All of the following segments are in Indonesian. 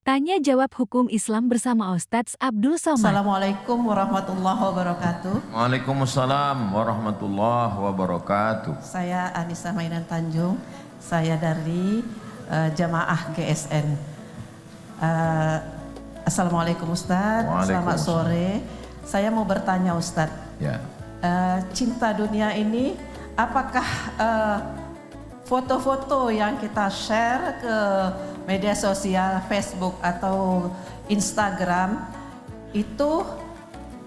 Tanya jawab hukum Islam bersama Ustadz Abdul Somad. Assalamualaikum warahmatullahi wabarakatuh. Waalaikumsalam warahmatullahi wabarakatuh. Saya Anissa Mainan Tanjung. Saya dari jamaah GSN. Assalamualaikum Ustadz. Selamat sore. Saya mau bertanya Ustadz. Ya. Cinta dunia ini, apakah foto-foto yang kita share ke media sosial Facebook atau Instagram itu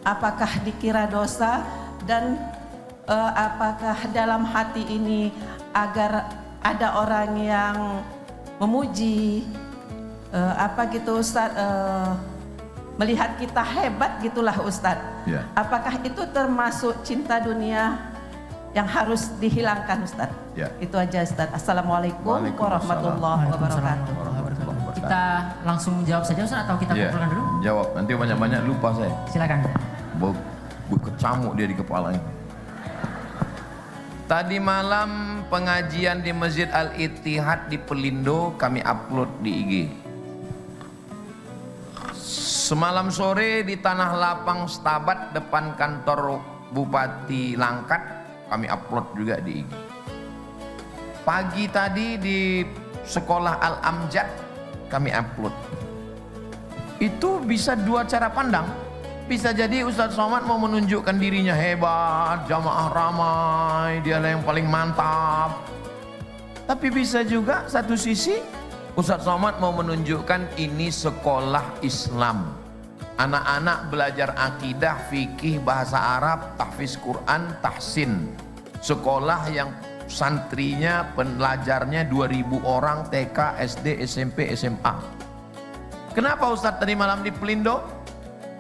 apakah dikira dosa, dan apakah dalam hati ini agar ada orang yang memuji apa gitu Ustaz, melihat kita hebat gitulah Ustaz. Ya. Apakah itu termasuk cinta dunia yang harus dihilangkan Ustaz? Ya. Itu aja Ustaz. Assalamualaikum warahmatullahi wabarakatuh. Kita langsung jawab saja Ustaz atau kita kumpulkan dulu? Jawab, nanti banyak-banyak lupa saya. Silakan. Kecamuk dia di kepala ini. Tadi malam pengajian di Masjid Al-Ittihad di Pelindo kami upload di IG. Semalam sore di Tanah Lapang Stabat depan kantor Bupati Langkat kami upload juga di IG. Pagi tadi di sekolah Al-Amjad kami upload. Itu bisa dua cara pandang. Bisa jadi Ustadz Somad mau menunjukkan dirinya hebat, jamaah ramai, dialah yang paling mantap. Tapi bisa juga satu sisi Ustadz Somad mau menunjukkan ini sekolah Islam. Anak-anak belajar akidah, fikih, bahasa Arab, tahfiz Quran, tahsin. Sekolah yang santrinya, pelajarnya 2000 orang, TK, SD, SMP, SMA. Kenapa Ustadz tadi malam di Pelindo?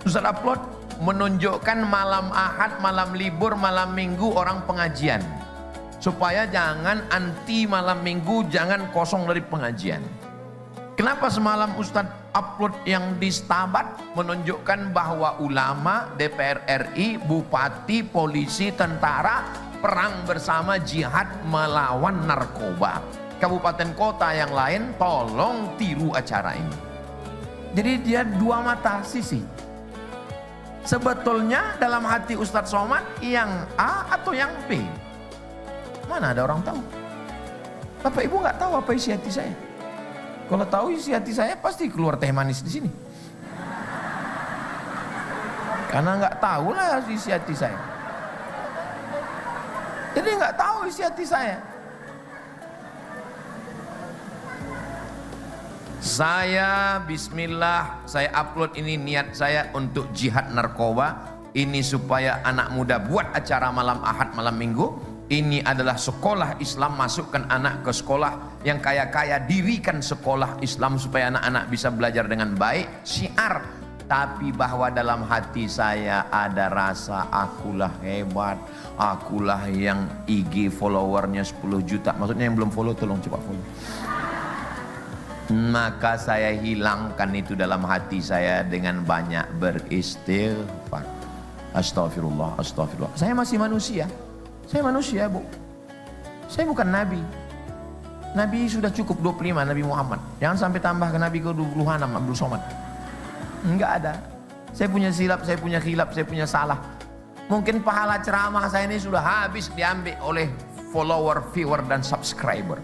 Ustadz upload menunjukkan malam Ahad, malam libur, malam Minggu orang pengajian. Supaya jangan anti malam Minggu, jangan kosong dari pengajian. Kenapa semalam Ustadz upload yang di Stabat menunjukkan bahwa ulama, DPR RI, bupati, polisi, tentara perang bersama jihad melawan narkoba. Kabupaten kota yang lain tolong tiru acara ini. Jadi dia dua mata sisi. Sebetulnya dalam hati Ustadz Somad yang A atau yang B? Mana ada orang tahu? Bapak Ibu nggak tahu apa isi hati saya. Kalau tahu isi hati saya pasti keluar teh manis di sini. Karena nggak tahu lah isi hati saya. Jadi nggak tahu isi hati saya. Saya bismillah, saya upload ini niat saya untuk jihad narkoba. Ini supaya anak muda buat acara malam Ahad, malam Minggu. Ini adalah sekolah Islam, masukkan anak ke sekolah yang kaya-kaya, dirikan sekolah Islam supaya anak-anak bisa belajar dengan baik, syiar. Tapi bahwa dalam hati saya ada rasa akulah hebat, akulah yang IG followernya 10 juta. Maksudnya yang belum follow tolong cepat follow. Maka saya hilangkan itu dalam hati saya dengan banyak beristighfar. Astagfirullah, astagfirullah. Saya masih manusia. Saya manusia, Bu. Saya bukan Nabi. Nabi sudah cukup 25, Nabi Muhammad. Jangan sampai tambah ke Nabi ke 26, Abdul Somad. Enggak ada. Saya punya silap, saya punya khilaf, saya punya salah. Mungkin pahala ceramah saya ini sudah habis diambil oleh follower, viewer, dan subscriber.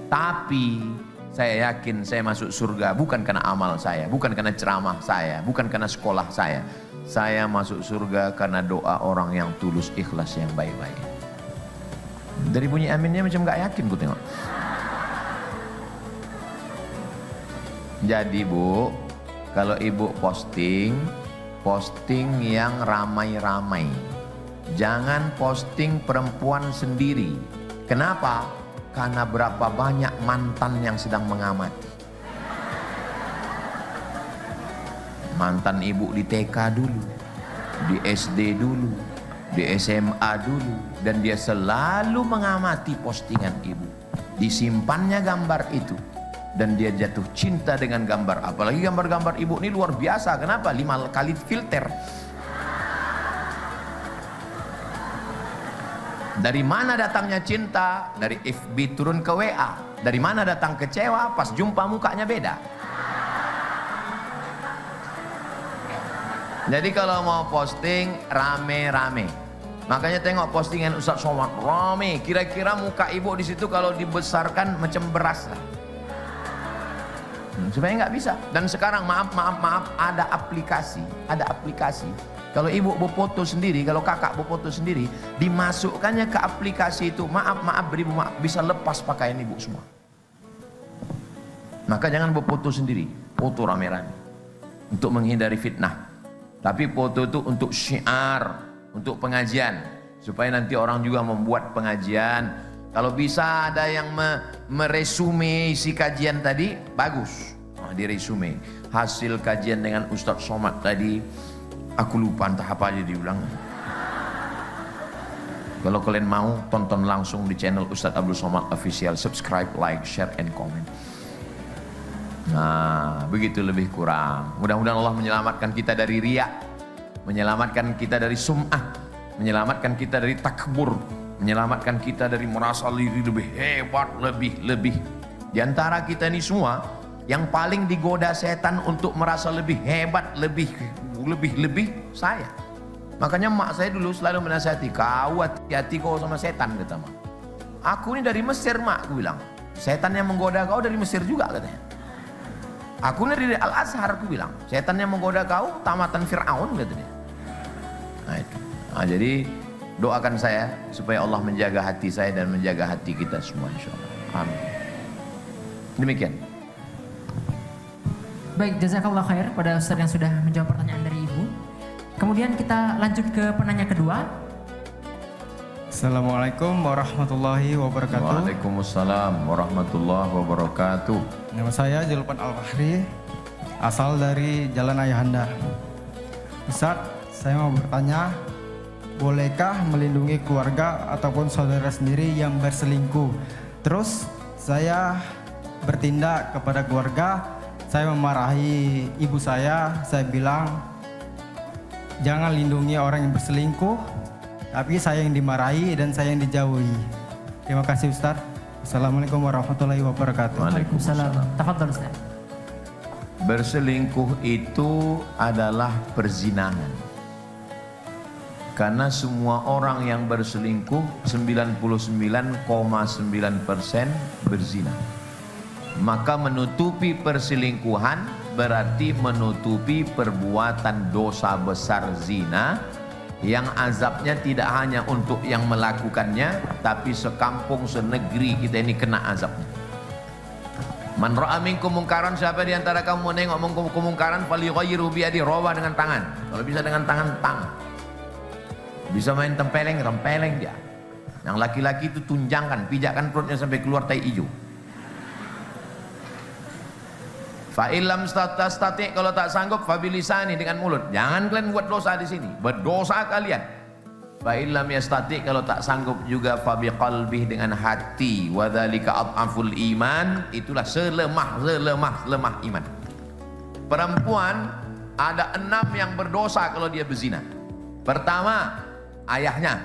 Tapi saya yakin saya masuk surga bukan karena amal saya, bukan karena ceramah saya, bukan karena sekolah saya. Saya masuk surga karena doa orang yang tulus, ikhlas, yang baik-baik. Dari bunyi aminnya macam gak yakin gue tengok. Jadi Bu, kalau Ibu posting yang ramai-ramai. Jangan posting perempuan sendiri. Kenapa? Karena berapa banyak mantan yang sedang mengamati. Mantan ibu di TK dulu, di SD dulu, di SMA dulu, dan dia selalu mengamati postingan ibu. Disimpannya gambar itu, dan dia jatuh cinta dengan gambar. Apalagi gambar-gambar ibu ini luar biasa. Kenapa? 5 kali filter. Dari mana datangnya cinta? Dari FB turun ke WA. Dari mana datang kecewa? Pas jumpa mukanya beda. Jadi kalau mau posting rame-rame. Makanya tengok postingan Ustaz Somad rame. Kira-kira muka ibu di situ kalau dibesarkan macam beras lah. Sebenarnya nggak bisa. Dan sekarang maaf ada aplikasi. Kalau ibu berfoto sendiri, kalau kakak berfoto sendiri, dimasukkannya ke aplikasi itu. Maaf beribu maaf, bisa lepas pakaian ibu semua. Maka jangan berfoto sendiri, foto rame-rame untuk menghindari fitnah. Tapi foto itu untuk syiar, untuk pengajian, supaya nanti orang juga membuat pengajian. Kalau bisa ada yang meresume isi kajian tadi, bagus. Diresume hasil kajian dengan Ustaz Somad tadi, aku lupa entah apa aja diulang. Kalau kalian mau, tonton langsung di channel Ustaz Abdul Somad Official. Subscribe, like, share, and comment. Nah, begitu lebih kurang. Mudah-mudahan Allah menyelamatkan kita dari riya, menyelamatkan kita dari sum'ah, menyelamatkan kita dari takbur, menyelamatkan kita dari merasa diri lebih hebat, lebih. Di antara kita ini semua, yang paling digoda setan untuk merasa lebih hebat, lebih saya. Makanya mak saya dulu selalu menasihati, kau hati-hati kau sama setan, kata mak. Aku ini dari Mesir, mak, aku bilang. Setan yang menggoda kau dari Mesir juga, katanya. Aku ini dari Al-Azhar, aku bilang. Setan yang menggoda kau tamatan Fir'aun, katanya. Nah itu. Nah, jadi doakan saya supaya Allah menjaga hati saya dan menjaga hati kita semua, insyaallah. Amin. Demikian. Baik, jazakallah khair pada Ustaz yang sudah menjawab pertanyaan dari Ibu. Kemudian kita lanjut ke penanya kedua. Assalamualaikum warahmatullahi wabarakatuh. Waalaikumsalam warahmatullahi wabarakatuh. Nama saya Julpan Al-Fahri, asal dari Jalan Ayahanda. Ustaz, saya mau bertanya, bolehkah melindungi keluarga ataupun saudara sendiri yang berselingkuh? Terus saya bertindak kepada keluarga, saya memarahi ibu saya bilang jangan lindungi orang yang berselingkuh, tapi saya yang dimarahi dan saya yang dijauhi. Terima kasih Ustaz. Assalamualaikum warahmatullahi wabarakatuh. Waalaikumsalam. Tafadhol Ustaz. Berselingkuh itu adalah perzinahan. Karena semua orang yang berselingkuh 99,9% berzina. Maka menutupi perselingkuhan berarti menutupi perbuatan dosa besar zina yang azabnya tidak hanya untuk yang melakukannya, tapi sekampung senegeri kita ini kena azabnya. Man ra'a minkum mungkaran, siapa di antara kamu menengok kemungkaran, falyughayyirhu biyadihi, roba dengan tangan. Kalau bisa dengan tangan. Bisa main tempeleng dia. Yang laki-laki itu tunjangkan, pijakkan perutnya sampai keluar tai hijau. Fa'ilam stati, kalau tak sanggup fabilisani, dengan mulut. Jangan kalian buat dosa di sini, berdosa kalian. Fa'ilam yastati, kalau tak sanggup juga fabiqalbih, dengan hati. Wadzalika adhaful iman, itulah selemah iman. Perempuan ada 6 yang berdosa kalau dia berzina. Pertama, ayahnya.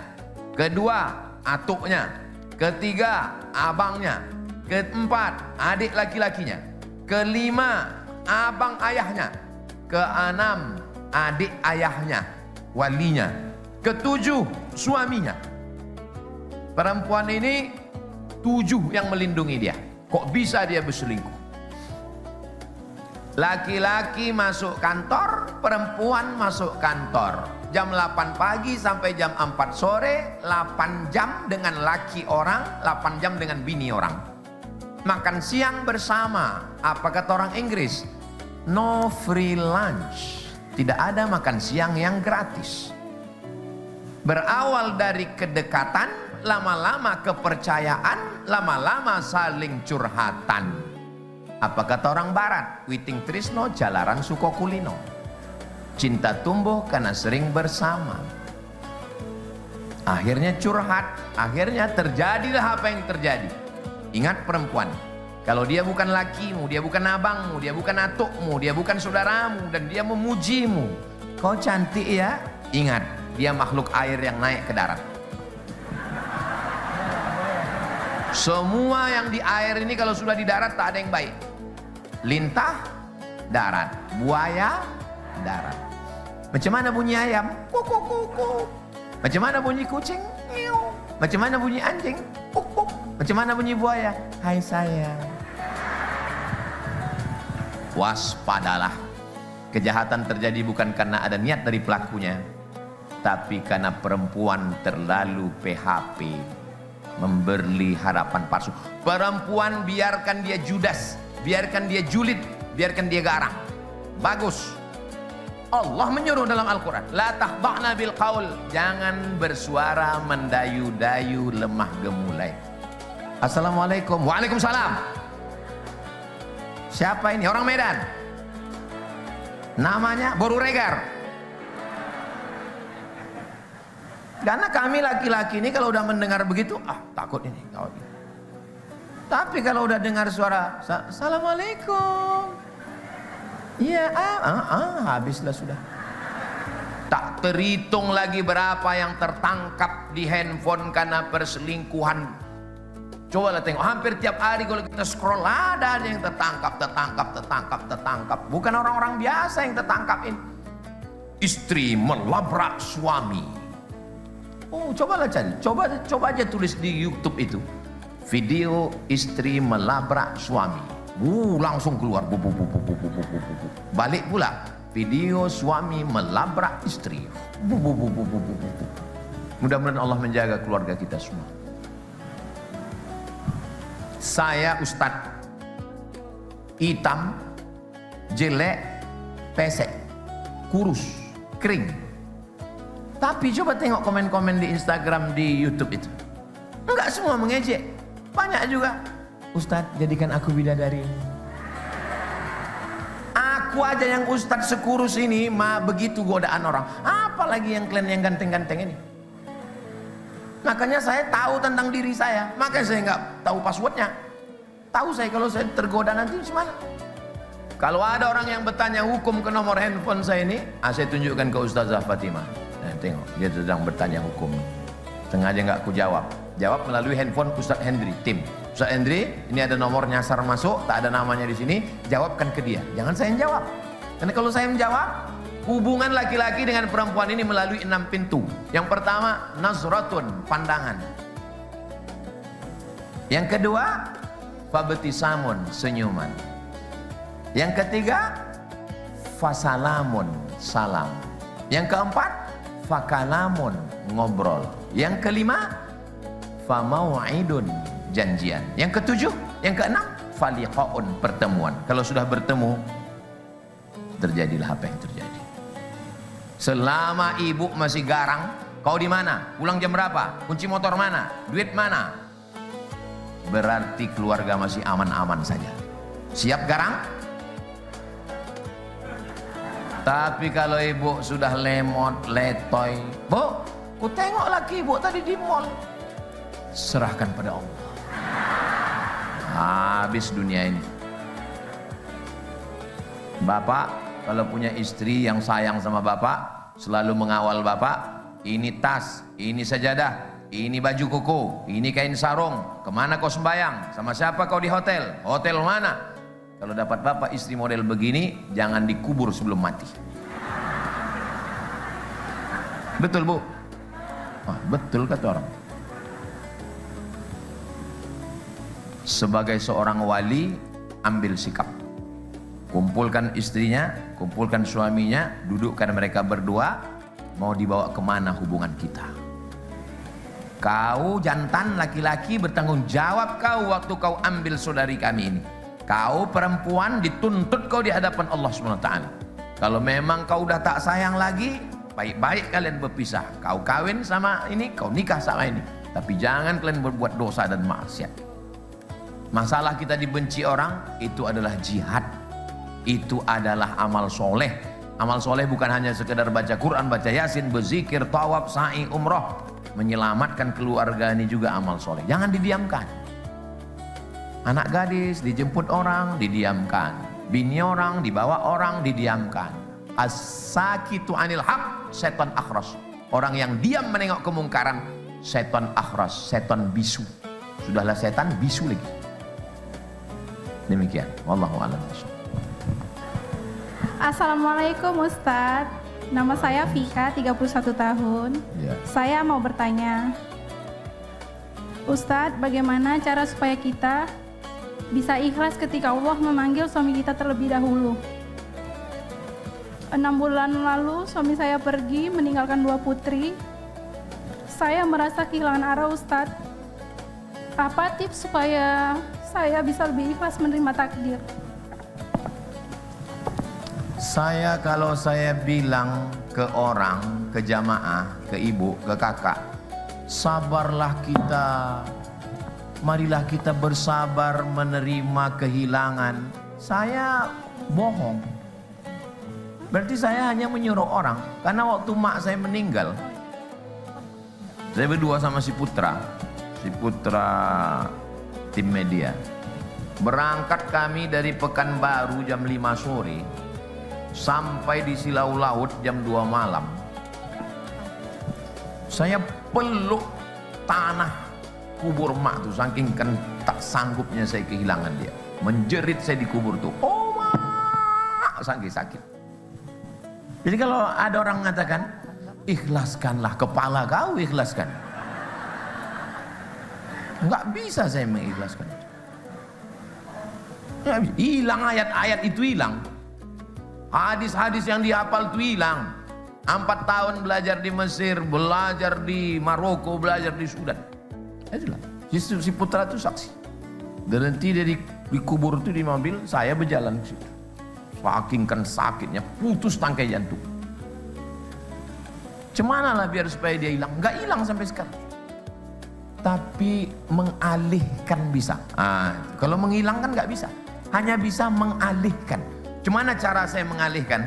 Kedua, atuknya. Ketiga, abangnya. Keempat, adik laki-lakinya. Kelima, abang ayahnya. Keenam, adik ayahnya, walinya. Ketujuh, suaminya. Perempuan ini 7 yang melindungi dia. Kok bisa dia berselingkuh? Laki-laki masuk kantor, perempuan masuk kantor. Jam 8 pagi sampai jam 4 sore, 8 jam dengan laki orang, 8 jam dengan bini orang. Makan siang bersama. Apa kata orang Inggris? No free lunch. Tidak ada makan siang yang gratis. Berawal dari kedekatan, lama-lama kepercayaan, lama-lama saling curhatan. Apa kata orang barat? Witing trisno jalaran suko kulino. Cinta tumbuh karena sering bersama. Akhirnya curhat, akhirnya terjadilah apa yang terjadi. Ingat perempuan, kalau dia bukan lakimu, dia bukan abangmu, dia bukan atukmu, dia bukan saudaramu, dan dia memujimu, kau cantik ya, ingat, dia makhluk air yang naik ke darat. Semua yang di air ini kalau sudah di darat tak ada yang baik. Lintah, darat. Buaya, darat. Macam mana bunyi ayam? Kuk, kuk, kuk, kuk. Macam mana bunyi kucing? Ngiu. Macam mana bunyi anjing? Kuk, kuk. Macam mana bunyi buaya? Hai sayang. Waspadalah. Kejahatan terjadi bukan karena ada niat dari pelakunya, tapi karena perempuan terlalu PHP, memberi harapan palsu. Perempuan biarkan dia judas, biarkan dia julid, biarkan dia garang. Bagus. Allah menyuruh dalam Al-Quran, la tahda'na bil qaul, jangan bersuara mendayu-dayu lemah gemulai. Assalamualaikum. Waalaikumsalam. Siapa ini? Orang Medan. Namanya Boru Regar. Karena kami laki-laki ini kalau udah mendengar begitu, takut ini. Tapi kalau udah dengar suara Assalamualaikum, iya, habislah sudah. Tak terhitung lagi berapa yang tertangkap di handphone karena perselingkuhan. Cobalah tengok, hampir tiap hari kalau kita scroll ada yang tertangkap. Bukan orang-orang biasa yang tertangkap ini. Istri melabrak suami. Oh, cobalah cari, coba aja tulis di YouTube itu. Video istri melabrak suami. Langsung keluar. Balik pula. Video suami melabrak istri. Mudah-mudahan Allah menjaga keluarga kita semua. Saya Ustadz, hitam, jelek, pesek, kurus, kering. Tapi coba tengok komen-komen di Instagram, di YouTube itu. Enggak semua mengejek. Banyak juga, Ustadz jadikan aku bidadari. Aku aja yang Ustadz sekurus ini begitu godaan orang. Apalagi yang kalian yang ganteng-ganteng ini. Makanya saya tahu tentang diri saya. Makanya saya nggak tahu passwordnya. Tahu saya kalau saya tergoda nanti gimana. Kalau ada orang yang bertanya hukum ke nomor handphone saya ini, saya tunjukkan ke Ustazah Fatimah. Nah, tengok, dia sedang bertanya hukum. Sengaja nggak aku jawab. Jawab melalui handphone Ustaz Hendri, tim. Ustaz Hendri, ini ada nomor nyasar masuk, tak ada namanya di sini, jawabkan ke dia. Jangan saya yang jawab. Karena kalau saya menjawab, hubungan laki-laki dengan perempuan ini melalui 6 pintu. Yang pertama, nazratun, pandangan. Yang kedua, fabtisamun, senyuman. Yang ketiga, fasalamun, salam. Yang keempat, fakalamun, ngobrol. Yang kelima, famau'idun, janjian. Yang ketujuh, yang keenam, faliqaun, pertemuan. Kalau sudah bertemu, terjadilah apa yang terjadi. Selama ibu masih garang, kau di mana? Pulang jam berapa? Kunci motor mana? Duit mana? Berarti keluarga masih aman-aman saja. Siap garang? Tapi kalau ibu sudah lemot, letoy, Bu, ku tengok laki ibu tadi di mall. Serahkan pada Allah. Habis dunia ini. Bapak kalau punya istri yang sayang sama bapak, selalu mengawal bapak, ini tas, ini sajadah, ini baju koko, ini kain sarung, kemana kau sembayang, sama siapa kau di hotel, hotel mana? Kalau dapat bapak istri model begini, jangan dikubur sebelum mati. Betul Bu? Betul kata orang. Sebagai seorang wali, ambil sikap. Kumpulkan istrinya, kumpulkan suaminya, dudukkan mereka berdua, mau dibawa kemana hubungan kita. Kau jantan laki-laki bertanggung jawab kau waktu kau ambil saudari kami ini. Kau perempuan dituntut kau di hadapan Allah SWT. Kalau memang kau udah tak sayang lagi, baik-baik kalian berpisah. Kau kawin sama ini, kau nikah sama ini. Tapi jangan kalian berbuat dosa dan maksiat. Masalah kita dibenci orang, itu adalah jihad. Itu adalah amal soleh. Amal soleh bukan hanya sekedar baca Quran, baca Yasin, berzikir, tawaf, sa'i, umroh. Menyelamatkan keluarga ini juga amal soleh. Jangan didiamkan. Anak gadis dijemput orang, didiamkan. Bini orang, dibawa orang, didiamkan. As-sakitu anil haq, setan akhras. Orang yang diam menengok kemungkaran, setan akhras, setan bisu. Sudahlah setan, bisu lagi. Demikian. Wallahu a'lam. Assalamualaikum Ustadz. Nama saya Vika, 31 tahun. Ya. Saya mau bertanya, Ustadz, bagaimana cara supaya kita bisa ikhlas ketika Allah memanggil suami kita terlebih dahulu? 6 bulan lalu suami saya pergi meninggalkan 2 putri. Saya merasa kehilangan arah, Ustadz. Apa tips supaya saya bisa lebih ikhlas menerima takdir? Kalau saya bilang ke orang, ke jamaah, ke ibu, ke kakak, sabarlah kita, marilah kita bersabar menerima kehilangan. Saya bohong. Berarti saya hanya menyuruh orang. Karena waktu mak saya meninggal, saya berdua sama si Putra tim media. Berangkat kami dari Pekanbaru jam 5 sore. Sampai di Silau Laut jam 2 malam. Saya peluk tanah kubur mak tuh, saking kan tak sanggupnya saya kehilangan dia. Menjerit saya di kubur tuh, oh mak, saking sakit. Jadi kalau ada orang mengatakan, ikhlaskanlah, kepala kau ikhlaskan. Enggak bisa saya mengikhlaskan. Hilang ayat-ayat itu hilang. Hadis-hadis yang dihafal itu hilang. 4 tahun belajar di Mesir, belajar di Maroko, belajar di Sudan. Itulah. Si Putra itu saksi. Berhenti dari di kubur itu di mobil, saya berjalan ke situ. Saking kan sakitnya, putus tangkai jantung. Cemana lah biar supaya dia hilang? Enggak hilang sampai sekarang. Tapi mengalihkan bisa. Kalau menghilangkan nggak bisa. Hanya bisa mengalihkan. Cumana cara saya mengalihkan?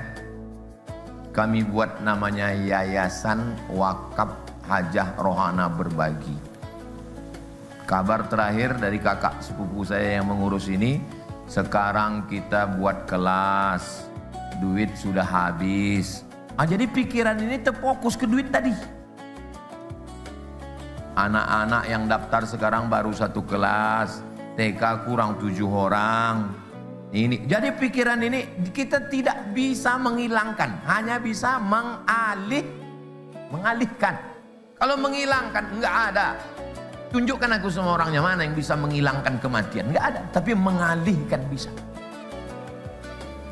Kami buat namanya Yayasan Wakaf Hajah Rohana Berbagi. Kabar terakhir dari kakak sepupu saya yang mengurus ini, sekarang kita buat kelas, duit sudah habis. Jadi pikiran ini terfokus ke duit tadi. Anak-anak yang daftar sekarang baru 1 kelas, TK kurang 7 orang. Ini, jadi pikiran ini kita tidak bisa menghilangkan, hanya bisa mengalihkan. Kalau menghilangkan enggak ada. Tunjukkan aku sama orangnya mana yang bisa menghilangkan kematian, enggak ada. Tapi mengalihkan bisa.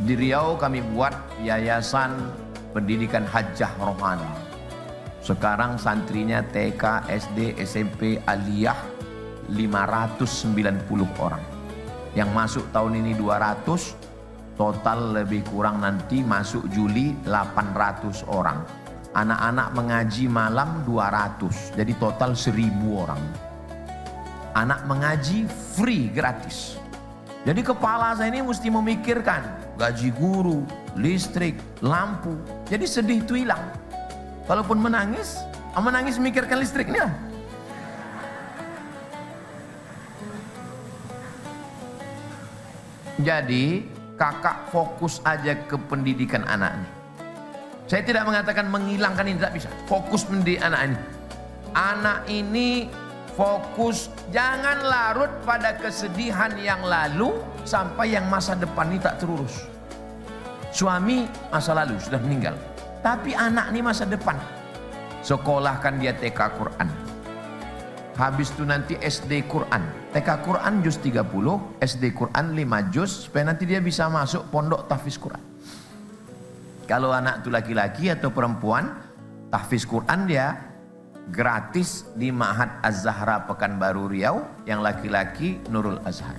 Di Riau kami buat Yayasan Pendidikan Hajah Rohana. Sekarang santrinya TK, SD, SMP, aliyah 590 orang. Yang masuk tahun ini 200, total lebih kurang nanti masuk Juli 800 orang. Anak-anak mengaji malam 200, jadi total 1000 orang. Anak mengaji free, gratis. Jadi kepala saya ini mesti memikirkan gaji guru, listrik, lampu. Jadi sedih itu hilang. Kalaupun menangis mikirkan listriknya. Jadi kakak fokus aja ke pendidikan anaknya. Saya tidak mengatakan menghilangkan ini, tidak bisa. Fokus mendidik anak ini. Anak ini fokus, jangan larut pada kesedihan yang lalu sampai yang masa depan ini tak terurus. Suami masa lalu sudah meninggal, tapi anak ini masa depan. Sekolahkan dia TK Quran. Habis itu nanti SD Quran. TK Quran juz 30, SD Quran 5 juz, supaya nanti dia bisa masuk pondok tahfiz Quran. Kalau anak itu laki-laki atau perempuan, tahfiz Quran dia gratis di Ma'had Az-Zahra Pekanbaru Riau, yang laki-laki Nurul Azhar.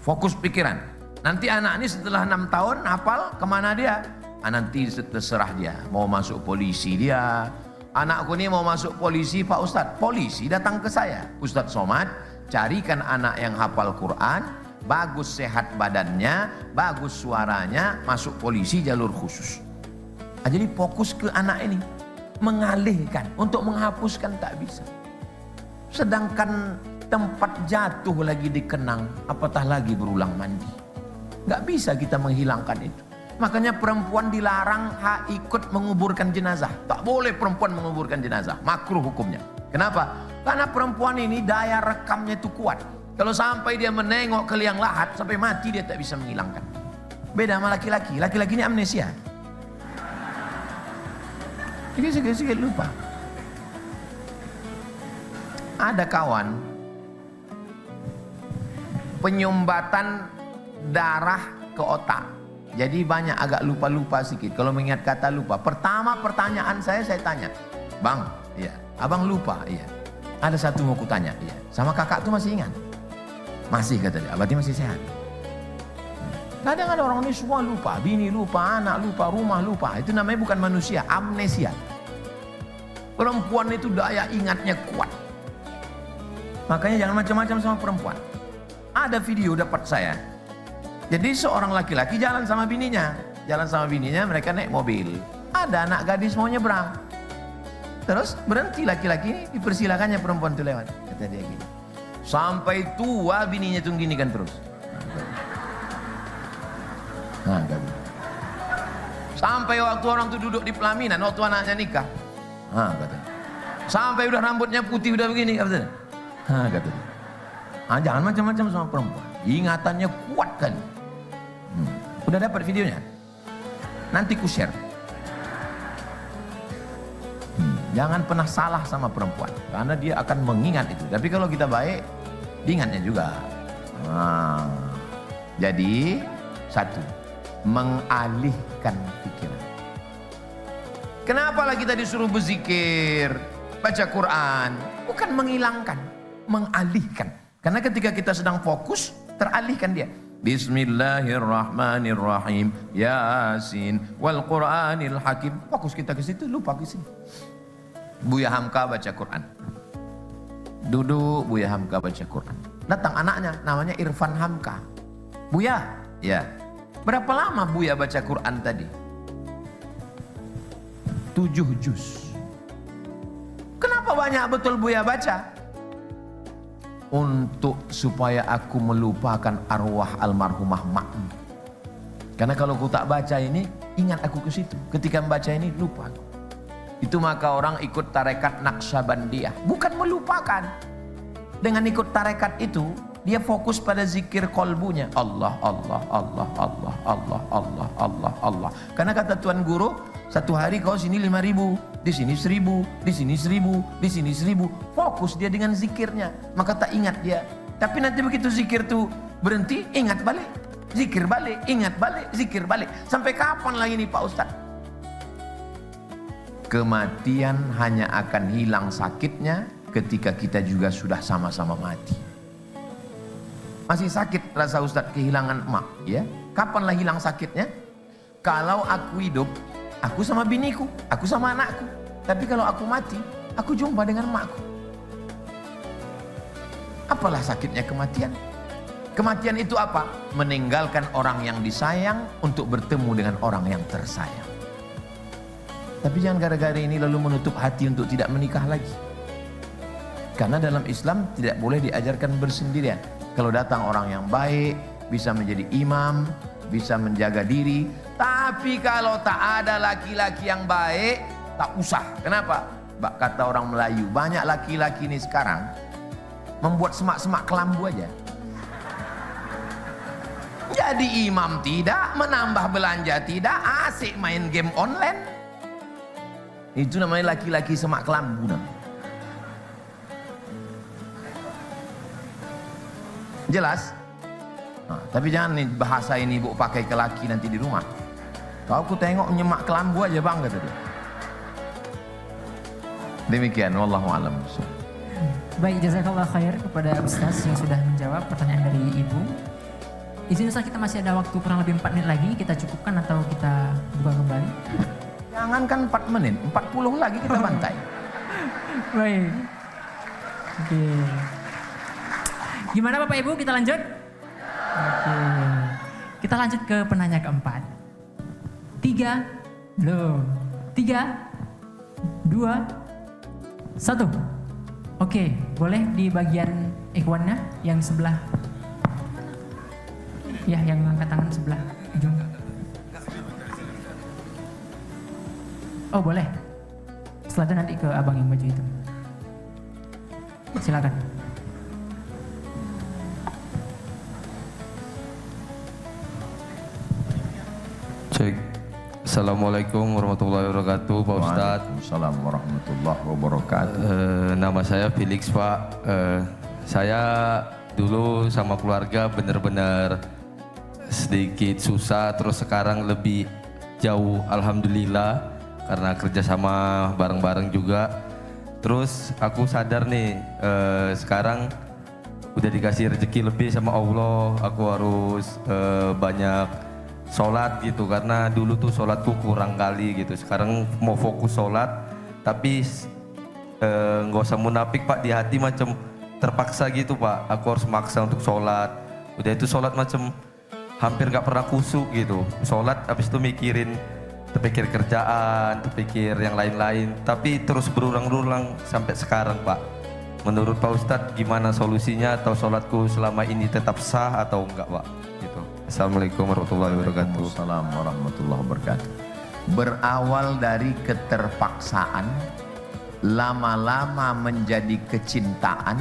Fokus pikiran. Nanti anak ini setelah 6 tahun hafal, kemana dia? Nanti terserah dia. Mau masuk polisi dia. Anakku ini mau masuk polisi, Pak Ustadz. Polisi datang ke saya. Ustadz Somad, carikan anak yang hafal Quran, bagus sehat badannya, bagus suaranya, masuk polisi jalur khusus. Jadi fokus ke anak ini. Mengalihkan, untuk menghapuskan tak bisa. Sedangkan tempat jatuh lagi dikenang, apatah lagi berulang mandi. Gak bisa kita menghilangkan itu. Makanya perempuan dilarang ikut menguburkan jenazah. Tak boleh perempuan menguburkan jenazah, makruh hukumnya. Kenapa? Karena perempuan ini daya rekamnya itu kuat. Kalau sampai dia menengok ke liang lahat sampai mati, dia tak bisa menghilangkan. Beda sama laki-laki. Laki-laki ini amnesia. Sikit-sikit lupa. Ada kawan penyumbatan darah ke otak. Jadi banyak agak lupa-lupa sedikit. Kalau mengingat kata lupa. Pertama pertanyaan saya tanya, Bang, iya, abang lupa, iya. Ada satu mau kutanya, iya. Sama kakak tuh masih ingat? Masih kata dia, berarti masih sehat. Kadang ada orang ini semua lupa, bini lupa, anak lupa, rumah lupa. Itu namanya bukan manusia, amnesia. Perempuan itu daya ingatnya kuat. Makanya jangan macam-macam sama perempuan. Ada video dapat saya. Jadi seorang laki-laki jalan sama bininya. Mereka naik mobil. Ada anak gadis mau nyebrang. Terus berhenti laki-laki ini, dipersilakannya perempuan itu lewat. Kata dia gini. Sampai tua bininya tuh gini kan terus. Nah, sampai waktu orang tuh duduk di pelaminan, waktu anaknya nikah. Nah, katanya. Sampai udah rambutnya putih udah begini, katanya. Nah, katanya. Nah, jangan macam-macam sama perempuan. Ingatannya kuat kan. Udah dapat videonya? Nanti ku share. Jangan pernah salah sama perempuan, karena dia akan mengingat itu. Tapi kalau kita baik, diingatnya juga. Nah, jadi satu, mengalihkan pikiran. Kenapa lagi kita disuruh berzikir, baca Quran? Bukan menghilangkan, mengalihkan. Karena ketika kita sedang fokus, teralihkan dia. Bismillahirrahmanirrahim. Yasin wal Qur'anil Hakim. Fokus kita ke situ, lupa ke sini. Buya Hamka baca Quran. Duduk Buya Hamka baca Quran. Datang anaknya, namanya Irfan Hamka. Buya, ya. Berapa lama Buya baca Quran tadi? 7 juz. Kenapa banyak betul Buya baca? Untuk supaya aku melupakan arwah almarhumah makmu. Karena kalau aku tak baca ini, ingat aku ke situ. Ketika membaca ini, lupa aku. Itu maka orang ikut tarekat Naqsyabandiyah. Bukan melupakan. Dengan ikut tarekat itu, dia fokus pada zikir kolbunya. Allah, Allah, Allah, Allah, Allah, Allah, Allah, Allah. Karena kata Tuan Guru, satu hari kau sini 5.000, di sini 1.000, di sini 1.000, di sini 1.000. Fokus dia dengan zikirnya, maka tak ingat dia. Tapi nanti begitu zikir tu berhenti, ingat balik. Zikir balik, ingat balik, zikir balik. Sampai kapan lagi nih Pak Ustadz? Kematian hanya akan hilang sakitnya ketika kita juga sudah sama-sama mati. Masih sakit rasa Ustadz kehilangan emak, ya? Kapanlah hilang sakitnya? Kalau aku hidup, aku sama biniku, aku sama anakku. Tapi kalau aku mati, aku jumpa dengan emakku. Apalah sakitnya kematian? Kematian itu apa? Meninggalkan orang yang disayang untuk bertemu dengan orang yang tersayang. Tapi jangan gara-gara ini lalu menutup hati untuk tidak menikah lagi. Karena dalam Islam tidak boleh diajarkan bersendirian. Kalau datang orang yang baik, bisa menjadi imam, bisa menjaga diri. Tapi kalau tak ada laki-laki yang baik, tak usah. Kenapa? Kata orang Melayu, banyak laki-laki ini sekarang membuat semak-semak kelambu aja. Jadi imam tidak, menambah belanja tidak, asik main game online. Itu namanya laki-laki semak kelambu. Jelas? Nah, tapi jangan nih bahasa ini bu pakai ke laki nanti di rumah. Kau aku tengok nyemak kelambu aja bang, kata dia. Demikian, wallahu a'lam. Baik, jazakallah khair kepada Ustaz yang sudah menjawab pertanyaan dari Ibu. Izin Ustaz, kita masih ada waktu kurang lebih 4 menit lagi, kita cukupkan atau kita buka kembali? Jangankan 4 menit, 40 lagi kita bantai. Baik. Oke. Gimana Bapak Ibu, kita lanjut? Oke. Kita lanjut ke penanya keempat. 3, belum. 3, 2, 1. Oke, boleh di bagian ikhwannya yang sebelah. Ya, yang angkat tangan sebelah ujung. Oh, boleh. Setelah itu nanti ke abang yang baju itu. Silakan. Cek. Assalamualaikum warahmatullahi wabarakatuh, Pak Ustadz. Waalaikumsalam warahmatullahi wabarakatuh. Nama saya Felix, Pak. Saya dulu sama keluarga benar-benar sedikit susah, terus sekarang lebih jauh, alhamdulillah, karena kerjasama bareng-bareng juga. Terus aku sadar nih, sekarang udah dikasih rezeki lebih sama Allah, aku harus banyak sholat gitu, karena dulu tuh sholatku kurang kali gitu. Sekarang mau fokus sholat, tapi nggak usah munafik Pak, di hati macam terpaksa gitu Pak. Aku harus maksa untuk sholat. Udah itu sholat macam hampir nggak pernah kusuk gitu. Sholat habis itu mikirin, terpikir kerjaan, terpikir yang lain-lain. Tapi terus berulang-ulang sampai sekarang Pak. Menurut Pak Ustadz gimana solusinya, atau sholatku selama ini tetap sah atau enggak Pak? Gitu. Assalamualaikum warahmatullahi wabarakatuh. Waalaikumsalam warahmatullahi wabarakatuh. Berawal dari keterpaksaan, lama-lama menjadi kecintaan,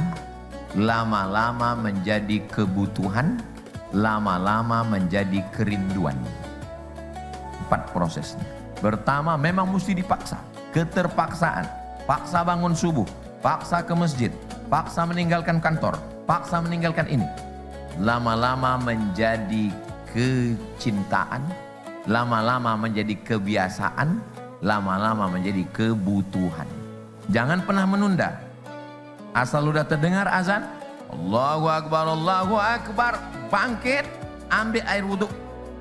lama-lama menjadi kebutuhan, lama-lama menjadi kerinduan. 4 prosesnya. Pertama memang mesti dipaksa, keterpaksaan. Paksa bangun subuh, paksa ke masjid, paksa meninggalkan kantor, paksa meninggalkan ini. Lama-lama menjadi kecintaan, lama-lama menjadi kebiasaan, lama-lama menjadi kebutuhan. Jangan pernah menunda. Asal udah terdengar azan, Allahu Akbar, bangkit, ambil air wudhu.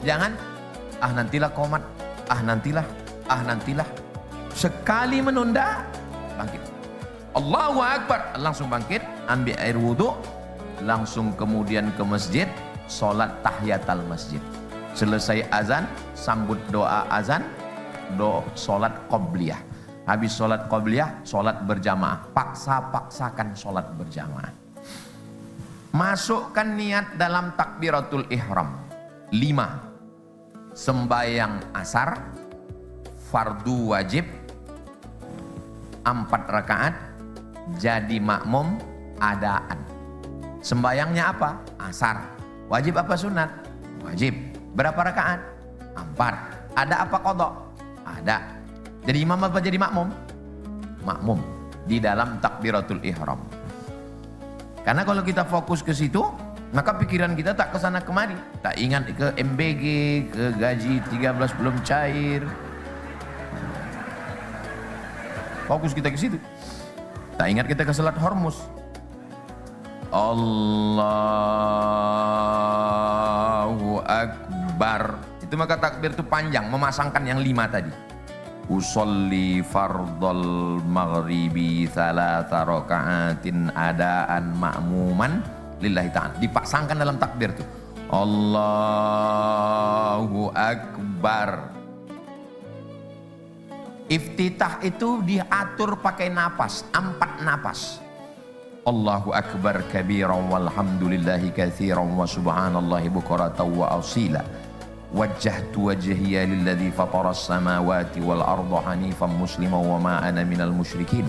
Jangan, nantilah komat, nantilah. Sekali menunda, bangkit. Allahu Akbar, langsung bangkit, ambil air wudhu, langsung kemudian ke masjid, sholat tahiyatul masjid. Selesai azan, sambut doa azan, sholat qobliyah. Habis sholat qobliyah, sholat berjamaah. Paksa-paksakan sholat berjamaah. Masukkan niat dalam takbiratul ihram. 5. Sembayang asar, fardu wajib, 4 rakaat, jadi makmum adaan. Sembayangnya apa? Asar. Wajib apa sunat? Wajib. Berapa rakaat? 4. Ada apa qadha? Ada. Jadi imam apa jadi makmum? Makmum di dalam takbiratul ihram. Karena kalau kita fokus ke situ, maka pikiran kita tak kesana kemari. Tak ingat ke MBG, ke gaji 13 belum cair. Fokus kita ke situ. Tak ingat kita ke salat Hormus. Allahu Akbar. Itu maka takbir itu panjang, memasangkan yang 5 tadi. Usolli fardal maghribi 3 raka'atin adaan ma'muman lillahi ta'ala. Dipasangkan dalam takbir itu. Allahu Akbar. Iftitah itu diatur pakai napas, 4 napas. Allahu Akbar kabiran walhamdulillahi katsiran wa subhanallahi bukratan wa asila. Wajjahtu wajhiya lilladzi fataras samawati wal arda hanifan musliman wa ma ana minal musyrikin.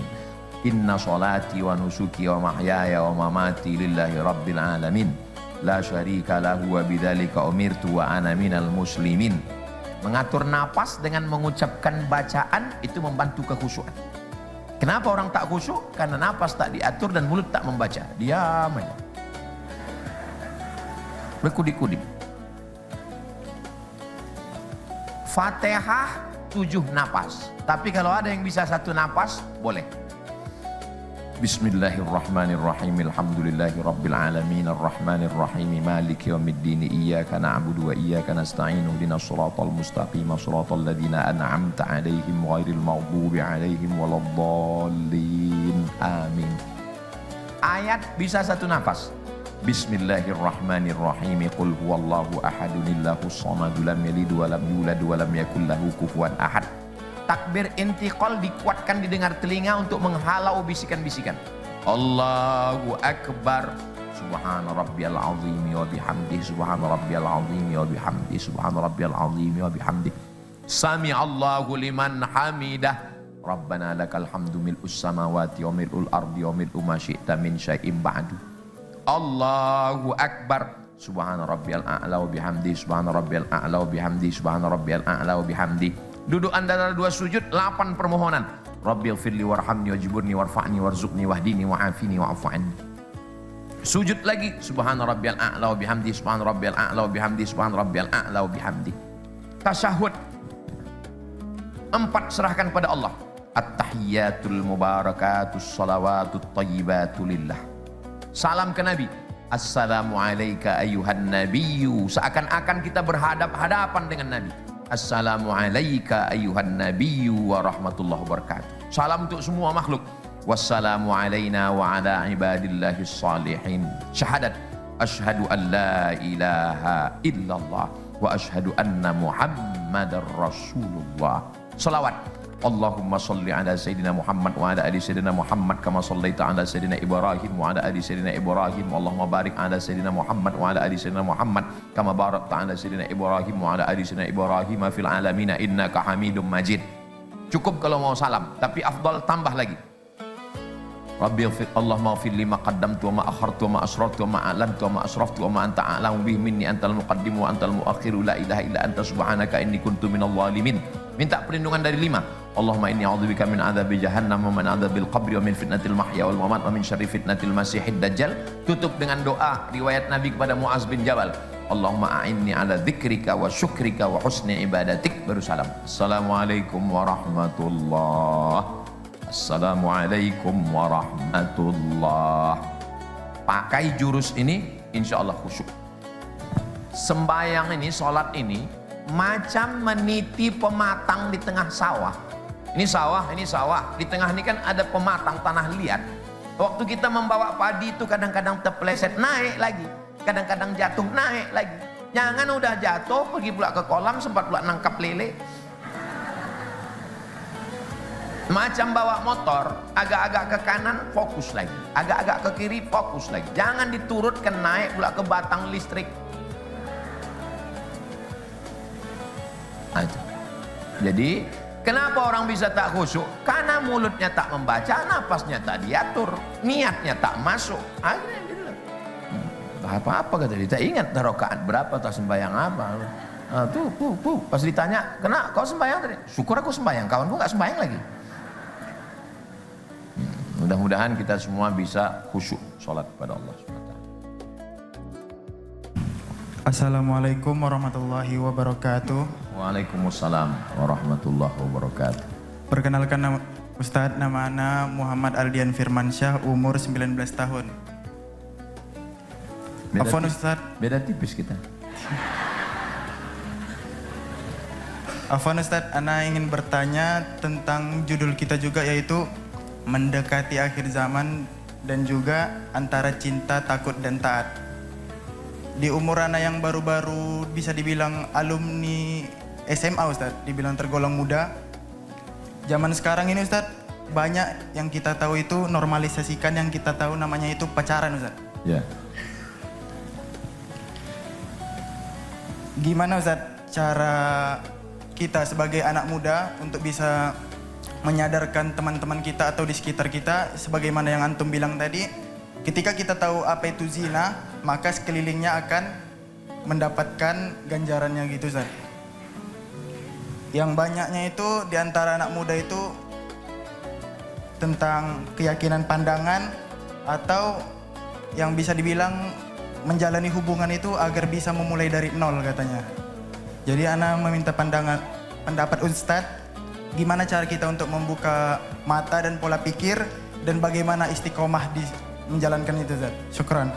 Inna salati wa nusuki wa mahyaya wa mamati lillahi rabbil alamin. La syarika lahu wa bidzalika umirtu wa ana minal muslimin. Mengatur napas dengan mengucapkan bacaan itu membantu kekhusyuan. Kenapa orang tak khusyuk? Karena napas tak diatur dan mulut tak membaca. Diam aja. Berkudip-kudip. Fatihah 7 napas. Tapi kalau ada yang bisa 1 napas, boleh. Bismillahirrahmanirrahim. Alhamdulillahi rabbil alamin. Arrahmanirrahim. Maliki yaumiddin. Iyyaka na'budu wa iyyaka nasta'in. Ihdinas shiratal mustaqim. Shiratal ladzina an'amta 'alaihim ghairil maghdubi 'alaihim waladdallin. Amin. Ayat bisa 1 nafas. Bismillahirrahmanirrahim. Qul huwallahu ahadunillahus samadu lam yalid wa lam yulad wa lam yakul lahu kufuwan ahad. Takbir intiqal dikuatkan didengar telinga untuk menghalau bisikan-bisikan. Allahu Akbar. Subhana rabbiyal azim wa bihamdi. Subhana rabbiyal azim wa bihamdi. Subhana rabbiyal azim wa bihamdi. Sami Allahu liman hamidah. Rabbana lakal hamdu mil'us samawati wa mil'ul ardi wa mil'u ma syi'ta min syai'in ba'du. Allahu Akbar. Subhana rabbiyal a'la wa bihamdi. Subhana rabbiyal a'la wa bihamdi. Subhana rabbiyal a'la wa bihamdi. Duduk antara dua sujud 8 permohonan. Rabbighfirli warhamni wajburni warfa'ni warzuqni wahdini wa'afini wa'fu anni. Sujud lagi, subhana rabbiyal a'la wa bihamdi, subhana rabbiyal a'la wa bihamdi, subhana rabbiyal a'la wa bihamdi. Tasyahud 4 serahkan pada Allah. At-tahiyyatul mubarakatus salawatut thayyibatu lillah. Salam ke Nabi. Assalamu alayka ayyuhan nabiyyu. Seakan-akan kita berhadap-hadapan dengan Nabi. Assalamu alayka ayyuhan nabiyyu wa rahmatullahi wabarakatuh. Salam untuk semua makhluk. Wassalamu alayna wa ala ibadillahis salihin. Syahadat. Ashhadu an la ilaha illallah wa ashhadu anna Muhammadar Rasulullah. Salawat. Allahumma salli ala Sayyidina Muhammad wa ala ali Sayyidina Muhammad kama sallaita ala Sayyidina Ibrahim wa ala ali Sayyidina Ibrahim. Allahumma barik ala Sayyidina Muhammad wa ala ali Sayyidina Muhammad kama barakta ala Sayyidina Ibrahim wa ala ali Sayyidina Ibrahim fil alamin innaka Hamidum Majid. Cukup kalau mau salam, tapi afdal tambah lagi. Rabbighfir Allahumma ighfir li ma qaddamtu wa ma akhartu wa ma asrartu wa ma a'lantu wa ma asraftu wa ma anta a'lamu bihi minni antal muqaddim wa antal muakhiru la ilaha illa anta subhanaka inni kuntu minadh dhalimin. Minta perlindungan dari 5. Allahumma inni a'udzubika min adzabi jahannam wa min adzabil qabri wa min fitnatil mahya wal mamat wa min syarri fitnatil masiihid dajjal. Tutup dengan doa riwayat Nabi kepada Muaz bin Jabal. Allahumma a'inni ala dzikrika wa syukrika wa husni ibadatik. Baru salam. Assalamualaikum warahmatullahi. Assalamualaikum warahmatullahi. Pakai jurus ini insya Allah khusyuk. Sembayang ini, sholat ini macam meniti pematang di tengah sawah. Ini sawah, ini sawah. Di tengah ini kan ada pematang tanah liat. Waktu kita membawa padi itu kadang-kadang terpeleset naik lagi, kadang-kadang jatuh naik lagi. Jangan udah jatuh pergi pula ke kolam, sempat pula nangkap lele. Macam bawa motor, agak-agak ke kanan fokus lagi, agak-agak ke kiri fokus lagi. Jangan diturutkan naik pula ke batang listrik. Jadi kenapa orang bisa tak khusyuk? Karena mulutnya tak membaca, napasnya tak diatur, niatnya tak masuk. Akhirnya gitu. Apa-apa kata dia, tak ingat rakaat berapa, tak sembahyang apa. Tuh, pas ditanya, kenapa kau sembahyang tadi? Syukur aku sembahyang, kawanku nggak sembahyang lagi. Mudah-mudahan kita semua bisa khusyuk sholat kepada Allah SWT. Assalamualaikum warahmatullahi wabarakatuh. Waalaikumsalam warahmatullahi wabarakatuh. Perkenalkan nama Ustadz, nama ana Muhammad Aldian Firmansyah, umur 19 tahun. Afwan Ustadz. Beda tipis kita. Afwan Ustadz, ana ingin bertanya tentang judul kita juga, yaitu mendekati akhir zaman dan juga antara cinta, takut, dan taat. Di umur anak yang baru-baru bisa dibilang alumni SMA Ustadz, dibilang tergolong muda. Zaman sekarang ini Ustadz, banyak yang kita tahu itu normalisasikan yang kita tahu namanya itu pacaran Ustadz. Ya. Gimana Ustadz cara kita sebagai anak muda untuk bisa menyadarkan teman-teman kita atau di sekitar kita, sebagaimana yang antum bilang tadi, ketika kita tahu apa itu zina, maka sekelilingnya akan mendapatkan ganjarannya gitu Ustaz. Yang banyaknya itu di antara anak muda itu tentang keyakinan pandangan atau yang bisa dibilang menjalani hubungan itu agar bisa memulai dari nol katanya. Jadi ana meminta pendapat Ustadz, gimana cara kita untuk membuka mata dan pola pikir dan bagaimana istiqomah di menjalankan itu Ustaz. Syukran.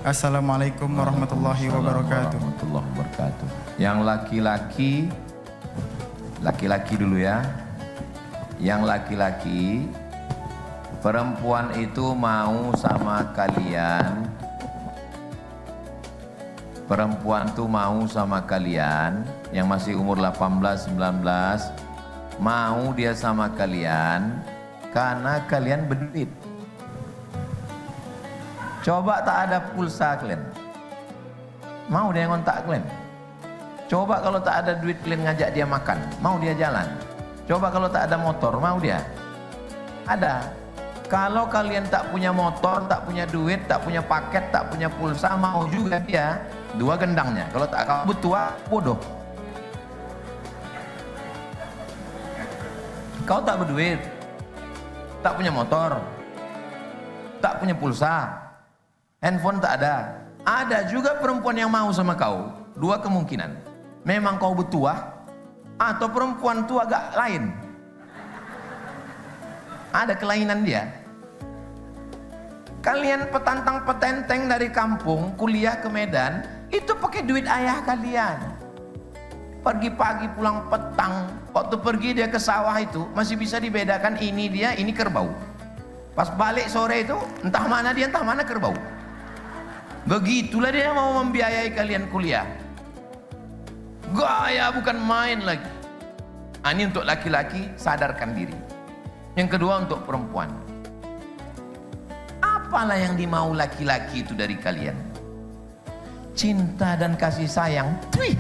Assalamualaikum warahmatullahi wabarakatuh. Warahmatullahi wabarakatuh. Yang laki-laki dulu ya. Yang laki-laki, perempuan itu mau sama kalian. Perempuan tuh mau sama kalian yang masih umur 18, 19, mau dia sama kalian karena kalian berduit. Coba tak ada pulsa kalian, mau dia ngontak kalian. Coba kalau tak ada duit kalian ngajak dia makan, mau dia jalan. Coba kalau tak ada motor, mau dia? Ada. Kalau kalian tak punya motor, tak punya duit, tak punya paket, tak punya pulsa, mau juga dia. Dua gendangnya. Kalau tak kabut tua, bodoh. Kau tak berduit, tak punya motor, tak punya pulsa, handphone tak ada. Ada juga perempuan yang mau sama kau. Dua kemungkinan, memang kau bertuah, atau perempuan tua agak lain. Ada kelainan dia. Kalian petantang petenteng dari kampung kuliah ke Medan, itu pakai duit ayah kalian. Pergi pagi pulang petang. Waktu pergi dia ke sawah itu masih bisa dibedakan ini dia, ini kerbau. Pas balik sore itu entah mana dia, entah mana kerbau. Begitulah dia mau membiayai kalian kuliah. Gaya bukan main lagi. Ini untuk laki-laki, sadarkan diri. Yang kedua untuk perempuan. Apalah yang dimau laki-laki itu dari kalian? Cinta dan kasih sayang. Twih.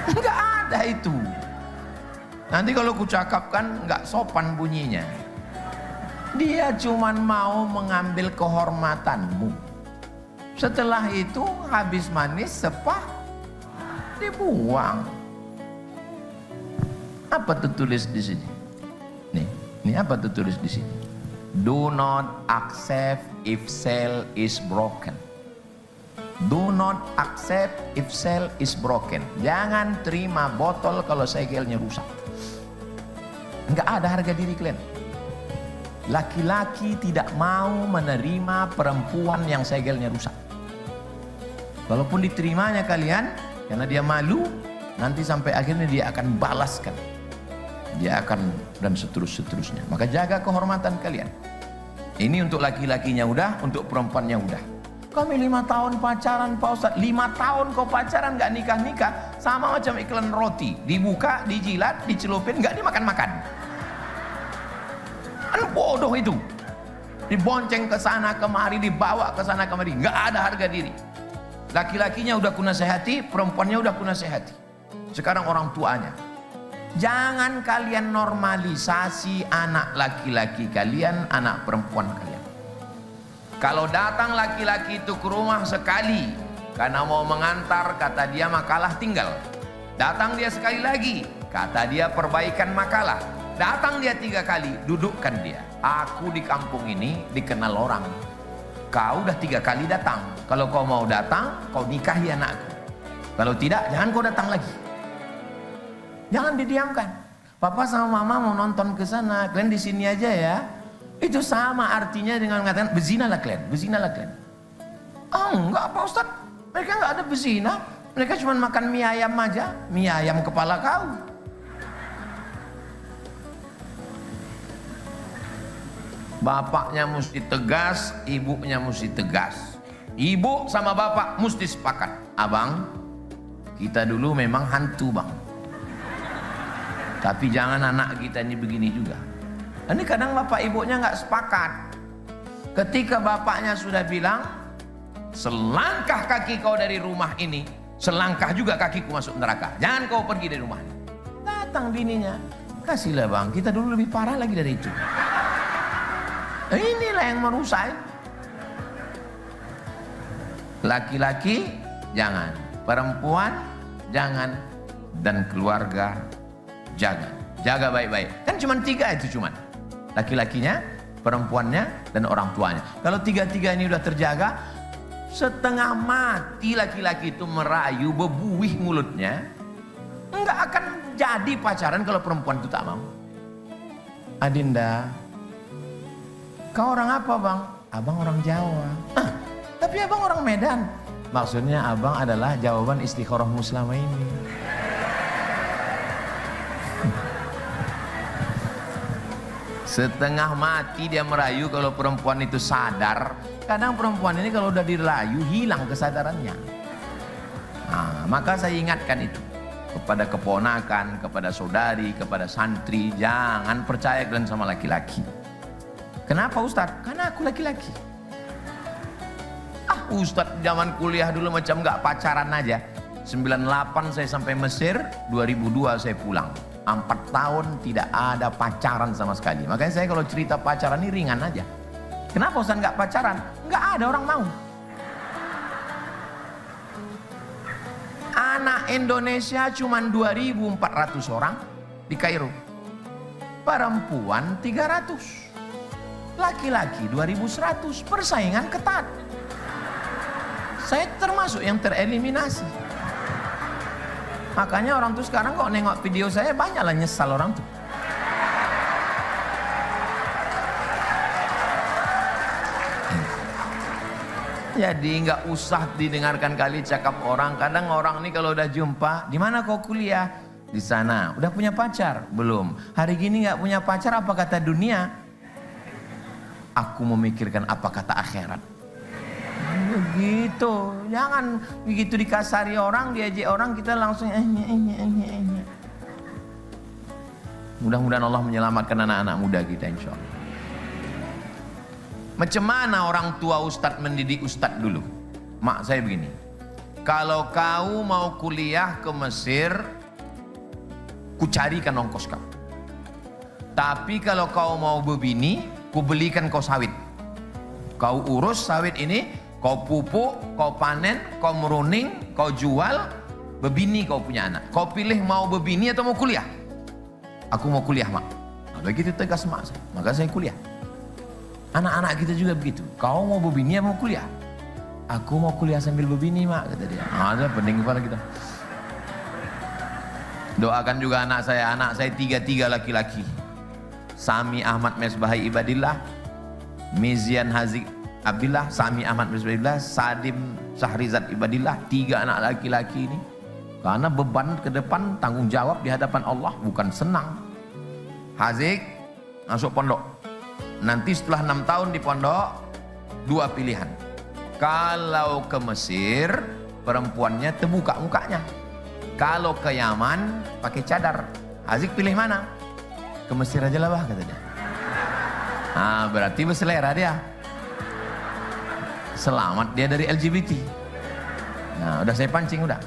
Enggak ada itu. Nanti kalau ku cakapkan enggak sopan bunyinya. Dia cuman mau mengambil kehormatanmu. Setelah itu habis manis sepah dibuang. Apa tertulis di sini? Ini apa tertulis di sini? Do not accept if cell is broken. Do not accept if cell is broken. Jangan terima botol kalau segelnya rusak. Enggak ada harga diri kalian. Laki-laki tidak mau menerima perempuan yang segelnya rusak. Walaupun diterimanya kalian, karena dia malu, nanti sampai akhirnya dia akan balaskan. Dia akan dan seterusnya. Maka jaga kehormatan kalian. Ini untuk laki-lakinya udah, untuk perempuannya udah. Kami 5 tahun pacaran Pak Ustadz. 5 tahun kau pacaran gak nikah-nikah, sama macam iklan roti. Dibuka, dijilat, dicelupin, gak dimakan-makan. Bodoh itu. Dibonceng ke sana kemari, dibawa ke sana kemari, gak ada harga diri. Laki-lakinya udah kunasehati, perempuannya udah kunasehati. Sekarang orang tuanya. Jangan kalian normalisasi anak laki-laki kalian, anak perempuan kalian. Kalau datang laki-laki itu ke rumah sekali karena mau mengantar, kata dia makalah tinggal. Datang dia sekali lagi, kata dia perbaikan makalah. Datang dia 3 kali, dudukkan dia. Aku di kampung ini dikenal orang. Kau udah 3 kali datang. Kalau kau mau datang, kau nikahi anakku. Kalau tidak, jangan kau datang lagi. Jangan didiamkan. Papa sama mama mau nonton ke sana, kalian di sini aja ya. Itu sama artinya dengan mengatakan bezinalah kalian, bezinalah kalian. Oh enggak Pak Ustadz, mereka enggak ada bezina. Mereka cuma makan mie ayam aja, mie ayam kepala kau. Bapaknya mesti tegas, ibunya mesti tegas. Ibu sama bapak mesti sepakat. Abang, kita dulu memang hantu bang. Tapi jangan anak kita ini begini juga. Ini kadang bapak ibunya nggak sepakat. Ketika bapaknya sudah bilang, selangkah kaki kau dari rumah ini, selangkah juga kakiku masuk neraka. Jangan kau pergi dari rumah ini. Datang bininya, kasihlah bang, kita dulu lebih parah lagi dari itu. Inilah yang merusak. Laki-laki jangan, perempuan jangan, dan keluarga jangan. Jaga baik-baik. Kan cuma 3 itu cuman. Laki-lakinya, perempuannya, dan orang tuanya. Kalau 3-3 ini udah terjaga, setengah mati laki-laki itu merayu, bebuih mulutnya. Enggak akan jadi pacaran kalau perempuan itu tak mau. Adinda, kau orang apa bang? Abang orang Jawa. Tapi abang orang Medan. Maksudnya abang adalah jawaban istikharah selama ini. Setengah mati dia merayu kalau perempuan itu sadar. Kadang perempuan ini kalau udah dirayu hilang kesadarannya. Nah, maka saya ingatkan itu kepada keponakan, kepada saudari, kepada santri, jangan percaya kalian sama laki-laki. Kenapa Ustadz? Karena aku laki-laki. Ustadz zaman kuliah dulu macam nggak pacaran aja. 98 saya sampai Mesir, 2002 saya pulang. 4 tahun tidak ada pacaran sama sekali. Makanya saya kalau cerita pacaran ini ringan aja. Kenapa Ustadz nggak pacaran? Nggak ada orang mau. Anak Indonesia cuma 2.400 orang di Kairo. Perempuan 300. Laki-laki 2.100. Persaingan ketat. Saya termasuk yang tereliminasi. Makanya orang tuh sekarang kok nengok video saya banyaklah nyesal orang tuh. Jadi nggak usah didengarkan kali cakap orang. Kadang orang nih kalau udah jumpa, di mana kau kuliah? Di sana. Udah punya pacar? Belum. Hari gini nggak punya pacar, apa kata dunia? Aku memikirkan apa kata akhirat. Begitu. Jangan begitu dikasari orang, diajak orang kita langsung Mudah-mudahan Allah menyelamatkan anak-anak muda kita insya Allah. Macam mana orang tua ustadz mendidik ustadz dulu? Mak saya begini, kalau kau mau kuliah ke Mesir, ku carikan ongkos kau. Tapi kalau kau mau berbini, ku belikan kau sawit. Kau urus sawit ini, kau pupuk, kau panen, kau meruning, kau jual, berbini kau punya anak. Kau pilih mau berbini atau mau kuliah? Aku mau kuliah, mak. Nah, begitu tegas mak saya, maka saya kuliah. Anak-anak kita juga begitu. Kau mau berbini atau mau kuliah? Aku mau kuliah sambil berbini, mak, kata dia. Ada pening kepala kita. Doakan juga anak saya 3 laki-laki. Sami Ahmad Mesbahai Ibadillah, Mizian Hazik Abdillah, Sami Ahmad Mesbahai Ibadillah, Sadim Sahrizat Ibadillah, 3 anak laki-laki ini. Karena beban ke depan, tanggung jawab di hadapan Allah bukan senang. Hazik masuk pondok. Nanti setelah 6 tahun di pondok, 2 pilihan. Kalau ke Mesir, perempuannya terbuka mukanya. Kalau ke Yaman, pakai cadar. Hazik pilih mana? Ke Mesir aja lah, bah, kata dia. Nah, berarti berselera dia. Selamat dia dari LGBT. Nah, udah saya pancing udah.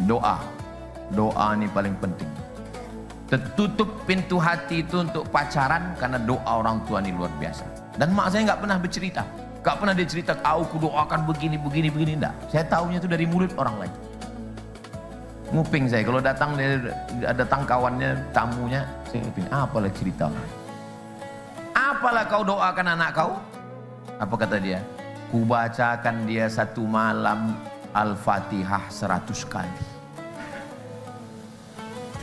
Doa ini paling penting. Tertutup pintu hati itu untuk pacaran karena doa orang tua ini luar biasa. Dan mak saya nggak pernah bercerita, nggak pernah dia cerita, aku doakan begini, enggak. Saya tahunya itu dari mulut orang lain. Nguping saya kalau datang kawannya, tamunya, saya nguping, apalah cerita orang. Apalah kau doakan anak kau? Apa kata dia? Ku bacakan dia satu malam Al-Fatihah 100 kali.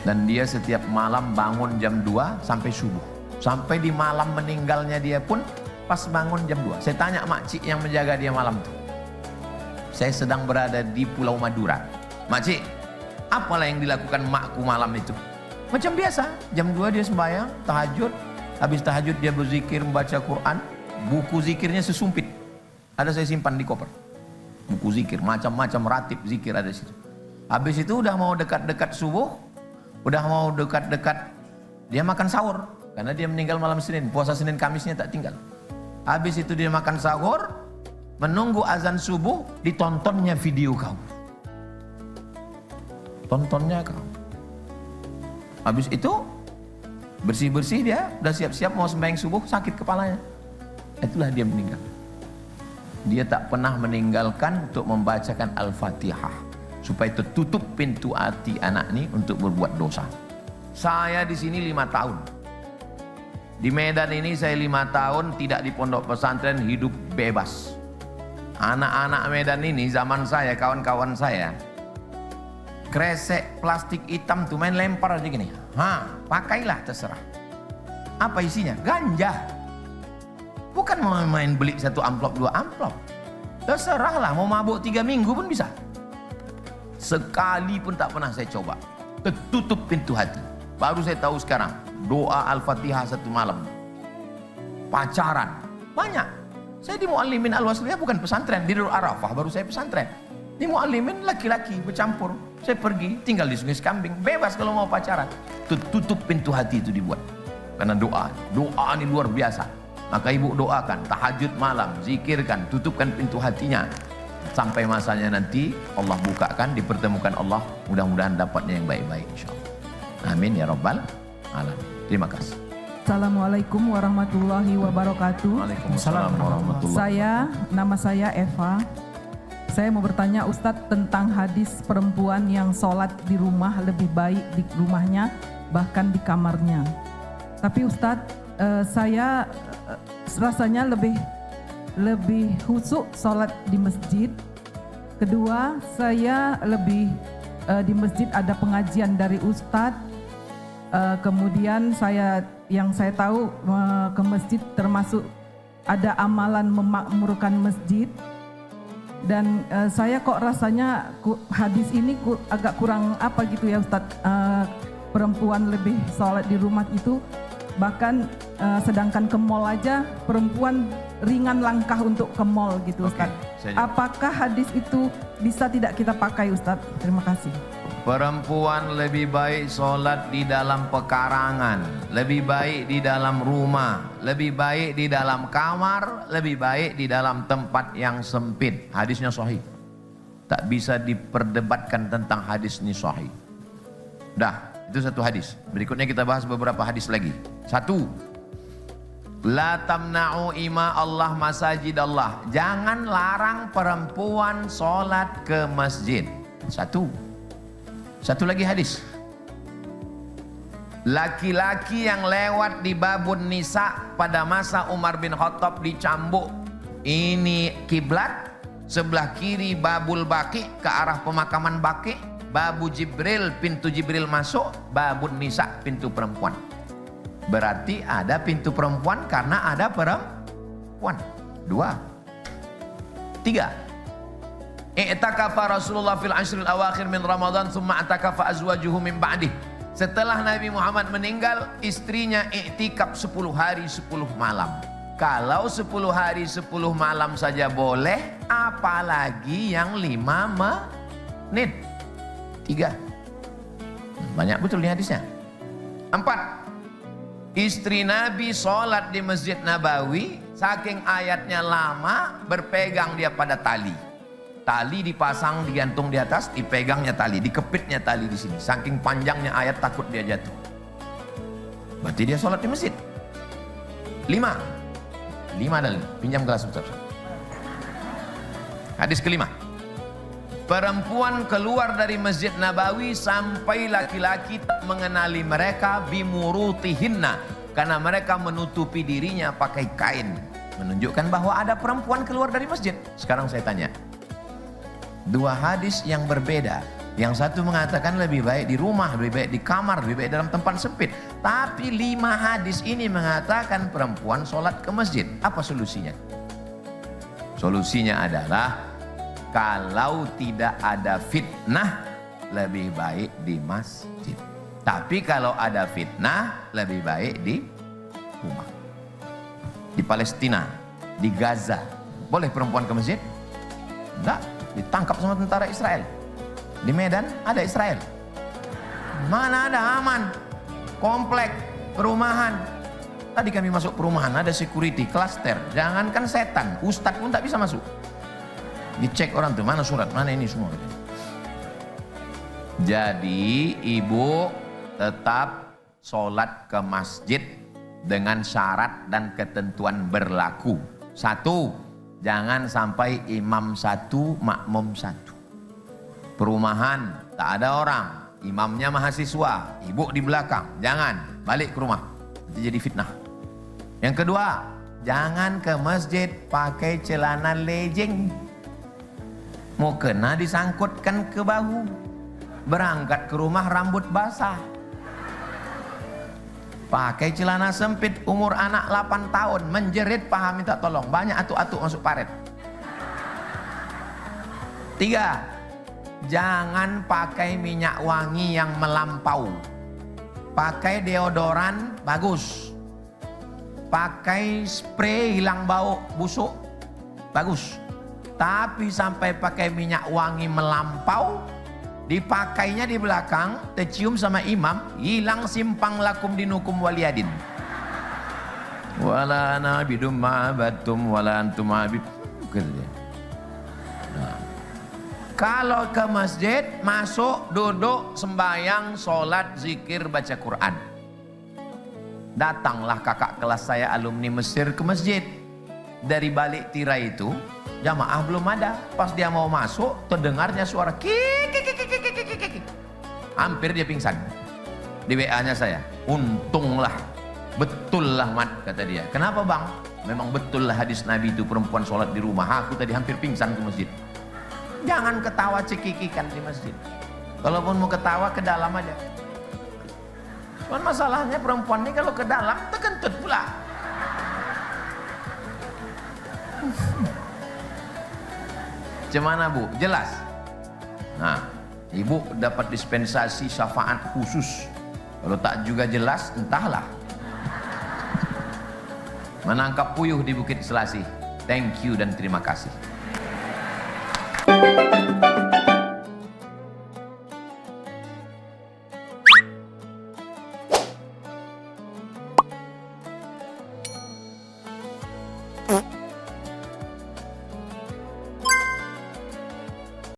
Dan dia setiap malam bangun jam 2 sampai subuh. Sampai di malam meninggalnya dia pun pas bangun jam 2. Saya tanya makcik yang menjaga dia malam itu. Saya sedang berada di Pulau Madura. Makcik, apalah yang dilakukan makku malam itu? Macam biasa, jam 2 dia sembahyang, tahajud. Habis tahajud dia berzikir, membaca Quran. Buku zikirnya sesumpit. Ada saya simpan di koper. Buku zikir, macam-macam ratib zikir ada di situ. Habis itu udah mau dekat-dekat subuh, udah mau dekat-dekat, dia makan sahur. Karena dia meninggal malam Senin, puasa Senin Kamisnya tak tinggal. Habis itu dia makan sahur, menunggu azan subuh, ditontonnya video kau. Tontonnya kau. Habis itu, bersih-bersih dia, udah siap-siap mau sembahyang subuh, sakit kepalanya. Itulah dia meninggal. Dia tak pernah meninggalkan untuk membacakan Al-Fatihah. Supaya tertutup pintu hati anak ini untuk berbuat dosa. Saya di sini 5 tahun. Di Medan ini saya 5 tahun tidak di pondok pesantren, hidup bebas. Anak-anak Medan ini zaman saya, kawan-kawan saya, kresek plastik hitam tuh main lempar aja gini. Pakailah terserah. Apa isinya? Ganja. Bukan mau main beli 1 amplop 2 amplop. Terserahlah, mau mabuk 3 minggu pun bisa. Sekali pun tak pernah saya coba. Tertutup pintu hati. Baru saya tahu sekarang. Doa Al-Fatihah 1 malam. Pacaran. Banyak. Saya di Muallimin Al-Wasliyah bukan pesantren. Di Darul Arafah baru saya pesantren. Di Muallimin laki-laki bercampur. Saya pergi tinggal di Sungai Sekambing. Bebas kalau mau pacaran. Tertutup pintu hati itu dibuat. Karena doa. Doa ini luar biasa. Maka ibu doakan. Tahajud malam. Zikirkan. Tutupkan pintu hatinya. Sampai masanya nanti Allah bukakan, dipertemukan Allah, mudah-mudahan dapatnya yang baik-baik insyaallah. Amin ya rabbal alamin. Terima kasih. Assalamualaikum warahmatullahi wabarakatuh. Waalaikumsalam warahmatullahi wabarakatuh. Nama saya Eva. Saya mau bertanya Ustadz tentang hadis perempuan yang sholat di rumah lebih baik di rumahnya bahkan di kamarnya. Tapi Ustadz, saya rasanya lebih khusyuk sholat di masjid. Kedua, saya lebih di masjid ada pengajian dari Ustadz. Kemudian yang saya tahu ke masjid termasuk ada amalan memakmurkan masjid. Dan saya kok rasanya hadis ini agak kurang apa gitu ya Ustadz, perempuan lebih sholat di rumah itu, bahkan sedangkan ke mall aja perempuan ringan langkah untuk ke mall gitu Ustadz. Apakah hadis itu bisa tidak kita pakai Ustadz? Terima kasih. Perempuan lebih baik sholat di dalam pekarangan, lebih baik di dalam rumah, lebih baik di dalam kamar, lebih baik di dalam tempat yang sempit. Hadisnya sahih. Tak bisa diperdebatkan tentang hadis ini sahih. Dah, itu satu hadis. Berikutnya kita bahas beberapa hadis lagi. Satu, la tamna'u ima Allah masajid Allah. Jangan larang perempuan sholat ke masjid. Satu lagi hadis. Laki-laki yang lewat di babun nisa pada masa Umar bin Khattab dicambuk. Ini kiblat, sebelah kiri babul baqi ke arah pemakaman baqi, babu Jibril, pintu Jibril masuk, babun nisa pintu perempuan. Berarti ada pintu perempuan karena ada perempuan. 2. 3. I'takafa Rasulullah fil ashril awakhir min Ramadan thumma atakafa azwajuhu min ba'dih. Setelah Nabi Muhammad meninggal, istrinya i'tikaf 10 hari 10 malam. Kalau 10 hari 10 malam saja boleh, apalagi yang 5 menit. 3. Banyak betul nih hadisnya. 4. Istri Nabi sholat di Masjid Nabawi, saking ayatnya lama, berpegang dia pada tali. Tali dipasang, digantung di atas, dipegangnya tali, dikepitnya tali di sini. Saking panjangnya ayat, takut dia jatuh. Berarti dia sholat di masjid. 5 dalil. Pinjam gelas Ustaz. Hadis kelima. Perempuan keluar dari Masjid Nabawi sampai laki-laki tak mengenali mereka bimurutihinna, karena mereka menutupi dirinya pakai kain, menunjukkan bahwa ada perempuan keluar dari masjid. Sekarang saya tanya, 2 hadis yang berbeda. Yang satu mengatakan lebih baik di rumah, lebih baik di kamar, lebih baik dalam tempat sempit. Tapi 5 hadis ini mengatakan perempuan sholat ke masjid. Apa solusinya? Solusinya adalah kalau tidak ada fitnah, lebih baik di masjid. Tapi kalau ada fitnah, lebih baik di rumah. Di Palestina, di Gaza, boleh perempuan ke masjid? Enggak. Ditangkap sama tentara Israel. Di Medan ada Israel. Mana ada aman. Komplek, perumahan. Tadi kami masuk perumahan, ada security, klaster. Jangankan setan, ustadz pun tak bisa masuk. Dicek orang tuh, mana surat, mana ini semua. Jadi ibu tetap sholat ke masjid dengan syarat dan ketentuan berlaku. 1. Jangan sampai imam 1, makmum 1. Perumahan, tak ada orang. Imamnya mahasiswa, ibu di belakang. Jangan, balik ke rumah. Nanti jadi fitnah. Yang kedua, jangan ke masjid pakai celana legging. Mau kena disangkutkan ke bahu. Berangkat ke rumah rambut basah. Pakai celana sempit, umur anak 8 tahun, menjerit paha minta tolong, banyak atuk-atuk masuk paret. 3. Jangan pakai minyak wangi yang melampau. Pakai deodoran bagus. Pakai spray hilang bau busuk bagus. Tapi sampai pakai minyak wangi melampau, dipakainya di belakang, tercium sama imam, hilang simpang lakum dinukum waliyadin. Wala ana bidum ma'abatum wala antum ma'abid. Nah. Kalau ke masjid, masuk, duduk, sembahyang, sholat, zikir, baca Quran. Datanglah kakak kelas saya alumni Mesir ke masjid. dari balik tirai itu, jamaah belum ada. Pas dia mau masuk, terdengarnya suara kik, kik, kik, kik, kik, kik, kik. Hampir dia pingsan. Di WA-nya saya, untunglah, betul lah Mat, kata dia. Kenapa bang? Memang betul lah hadis Nabi itu perempuan sholat di rumah. Aku tadi hampir pingsan ke masjid. Jangan ketawa cekikikan di masjid. Kalaupun mau ketawa ke dalam aja. Cuman masalahnya perempuan ini kalau ke dalam terkentut pula. Gimana Bu? Jelas? Nah, Ibu dapat dispensasi syafaat khusus. Kalau tak juga jelas, entahlah. Menangkap puyuh di Bukit Selasih. Thank you dan terima kasih.